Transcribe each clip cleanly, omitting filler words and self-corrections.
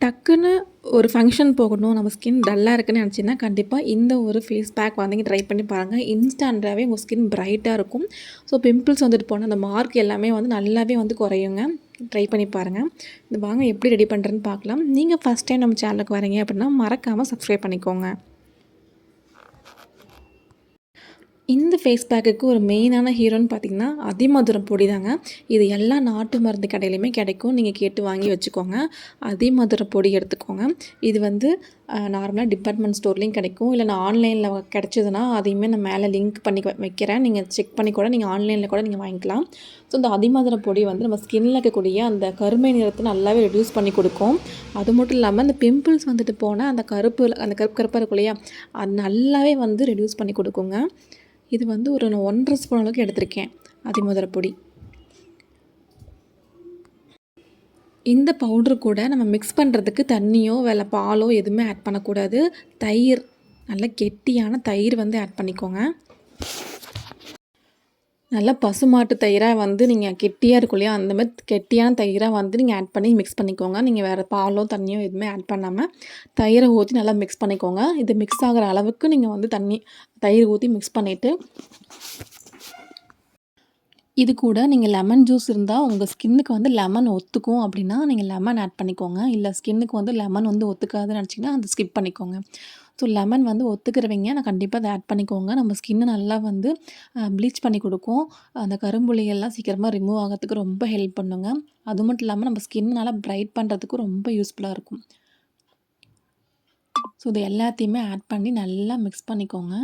டக்குன்னு ஒரு ஃபங்ஷன் போகணும், நம்ம ஸ்கின் டல்லாக இருக்குன்னு நினச்சிங்கன்னா, கண்டிப்பாக இந்த ஒரு ஃபேஸ் பேக் வந்து ட்ரை பண்ணி பாருங்கள். இன்ஸ்டன்ட்டாகவே உங்கள் ஸ்கின் பிரைட்டாக இருக்கும். ஸோ பிம்பிள்ஸ் வந்துட்டு போன அந்த மார்க் எல்லாமே வந்து நல்லாவே வந்து குறையுங்க. ட்ரை பண்ணி பாருங்கள். இது வாங்க எப்படி ரெடி பண்ணுறேன்னு பார்க்கலாம். நீங்கள் ஃபஸ்ட் டைம் நம்ம சேனலுக்கு வரீங்க அப்படின்னா மறக்காமல் சப்ஸ்கிரைப் பண்ணிக்கோங்க. இந்த ஃபேஸ் பேக்குக்கு ஒரு மெயினான ஹீரோன்னு பார்த்திங்கன்னா அதிமதுரம் பொடி தாங்க. இது எல்லா நாட்டு மருந்து கடையிலையுமே கிடைக்கும். நீங்கள் கேட்டு வாங்கி வச்சுக்கோங்க. அதிமதுர பொடி எடுத்துக்கோங்க. இது வந்து நார்மலாக டிபார்ட்மெண்ட் ஸ்டோர்லேயும் கிடைக்கும். இல்லை நான் ஆன்லைனில் கிடச்சிதுன்னா அதையுமே நான் மேலே லிங்க் பண்ணி வைக்கிறேன். நீங்கள் செக் பண்ணி கூட நீங்கள் ஆன்லைனில் கூட நீங்கள் வாங்கிக்கலாம். ஸோ இந்த அதிமதுர பொடி வந்து நம்ம ஸ்கின்னில் இருக்கக்கூடிய அந்த கருமை நிறத்தை நல்லாவே ரெடியூஸ் பண்ணி கொடுக்கும். அது மட்டும் இல்லாமல் அந்த பிம்பிள்ஸ் வந்துட்டு போனால் அந்த கருப்பு கருப்பாக இருக்கும் இல்லையா, அது நல்லாவே வந்து ரெடியூஸ் பண்ணி கொடுக்குங்க. இது வந்து ஒரு 1 1/2 ஸ்பூன் அளவுக்கு எடுத்திருக்கேன் அதிமதுர பொடி. இந்த பவுட்ரு கூட நம்ம மிக்ஸ் பண்ணுறதுக்கு தண்ணியோ பாலோ எதுவுமே ஆட் பண்ணக்கூடாது. தயிர், நல்ல கெட்டியான தயிர் வந்து ஆட் பண்ணிக்கோங்க. நல்லா பசுமாட்டு தயிராக வந்து நீங்கள் கெட்டியாக இருக்கும் இல்லையா, அந்த மாதிரி கெட்டியான தயிராக வந்து நீங்கள் ஆட் பண்ணி மிக்ஸ் பண்ணிக்கோங்க. நீங்கள் வேறு பாலோ தண்ணியோ எதுவுமே ஆட் பண்ணாமல் தயிரை ஊற்றி நல்லா மிக்ஸ் பண்ணிக்கோங்க. இது மிக்ஸ் ஆகிற அளவுக்கு நீங்கள் வந்து தயிர் ஊற்றி மிக்ஸ் பண்ணிவிட்டு, இது கூட நீங்கள் லெமன் ஜூஸ் இருந்தால் உங்கள் ஸ்கின்னுக்கு வந்து லெமன் ஒத்துக்கும் அப்படின்னா நீங்கள் லெமன் ஆட் பண்ணிக்கோங்க. இல்லை ஸ்கின்னுக்கு வந்து லெமன் வந்து ஒத்துக்காதுன்னு நினச்சிங்கன்னா அதை ஸ்கிப் பண்ணிக்கோங்க. ஸோ லெமன் வந்து ஒத்துக்கிறவங்க நான் கண்டிப்பாக அதை ஆட் பண்ணிக்கோங்க. நம்ம ஸ்கின்னை நல்லா வந்து ப்ளீச் பண்ணி கொடுக்கும். அந்த கரும்புள்ளிகள்லாம் சீக்கிரமாக ரிமூவ் ஆகிறதுக்கு ரொம்ப ஹெல்ப் பண்ணுங்க. அது மட்டும் இல்லாமல் நம்ம ஸ்கின் நல்லா பிரைட் பண்ணுறதுக்கும் ரொம்ப யூஸ்ஃபுல்லாக இருக்கும். ஸோ இது எல்லாத்தையுமே ஆட் பண்ணி நல்லா மிக்ஸ் பண்ணிக்கோங்க.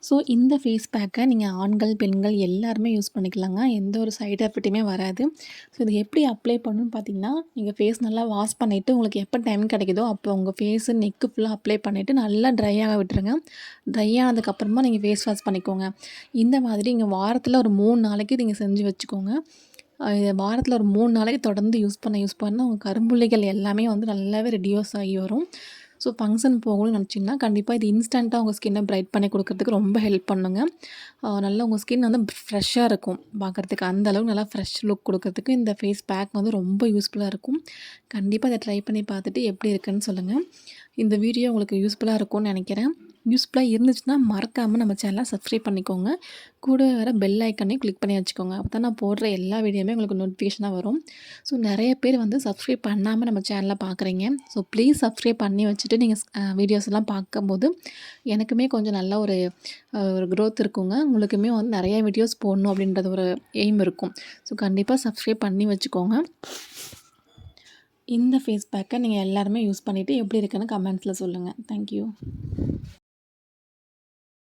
ஸோ இந்த ஃபேஸ் பேக்கை நீங்கள் ஆண்கள், பெண்கள் எல்லாருமே யூஸ் பண்ணிக்கலாங்க. எந்த ஒரு சைடு எஃபெக்ட்டுமே வராது. ஸோ இது எப்படி அப்ளை பண்ணணும்னு பார்த்தீங்கன்னா, நீங்கள் ஃபேஸ் நல்லா வாஷ் பண்ணிவிட்டு உங்களுக்கு எப்போ டைம் கிடைக்குதோ அப்போ உங்கள் ஃபேஸு, நெக்கு ஃபுல்லாக அப்ளை பண்ணிவிட்டு நல்லா ட்ரை ஆக விட்டுருங்க. ட்ரை ஆனதுக்கப்புறமா நீங்கள் ஃபேஸ் வாஷ் பண்ணிக்கோங்க. இந்த மாதிரி நீங்கள் வாரத்தில் ஒரு 3 நாளைக்கு நீங்கள் செஞ்சு வச்சுக்கோங்க. இதை வாரத்தில் ஒரு 3 நாளைக்கு தொடர்ந்து யூஸ் பண்ண உங்கள் கரும்புள்ளிகள் எல்லாமே வந்து நல்லாவே ரெடியூஸ் ஆகி வரும். ஸோ ஃபங்க்ஷன் போகணும்னு நினச்சிங்கன்னா கண்டிப்பாக இது இன்ஸ்டண்ட்டாக உங்கள் ஸ்கின்னை பிரைட் பண்ணி கொடுக்கறதுக்கு ரொம்ப ஹெல்ப் பண்ணுங்க. நல்லா உங்கள் ஸ்கின் வந்து ஃப்ரெஷ்ஷாக இருக்கும் பார்க்குறதுக்கு. அந்தளவுக்கு நல்லா ஃப்ரெஷ் லுக் கொடுக்கறதுக்கு இந்த ஃபேஸ் பேக் வந்து ரொம்ப யூஸ்ஃபுல்லாக இருக்கும். கண்டிப்பாக இதை ட்ரை பண்ணி பார்த்துட்டு எப்படி இருக்குன்னு சொல்லுங்கள். இந்த வீடியோ உங்களுக்கு யூஸ்ஃபுல்லாக இருக்கும்னு நினைக்கிறேன். யூஸ்ஃபுல்லாக இருந்துச்சுன்னா மறக்காமல் நம்ம சேனலை சப்ஸ்கிரைப் பண்ணிக்கோங்க. கூட வர பெல் ஐக்கனையும் கிளிக் பண்ணி வச்சுக்கோங்க. அப்போ தான் நான் போடுற எல்லா வீடியோவுமே உங்களுக்கு நோட்டிஃபிகேஷனாக வரும். ஸோ நிறைய பேர் வந்து சப்ஸ்கிரைப் பண்ணாமல் நம்ம சேனலை பார்க்குறீங்க. ஸோ ப்ளீஸ் சப்ஸ்கிரைப் பண்ணி வச்சுட்டு நீங்கள் வீடியோஸ் எல்லாம் பார்க்கும்போது எனக்குமே கொஞ்சம் நல்ல ஒரு க்ரோத் இருக்குங்க. உங்களுக்குமே வந்து நிறைய வீடியோஸ் போடணும் அப்படின்றது ஒரு எய்ம் இருக்கும். ஸோ கண்டிப்பாக சப்ஸ்கிரைப் பண்ணி வச்சுக்கோங்க. இந்த ஃபேஸ் பேக்கை நீங்கள் எல்லாருமே யூஸ் பண்ணிவிட்டு எப்படி இருக்குன்னு கமெண்ட்ஸில் சொல்லுங்கள். தேங்க்யூ.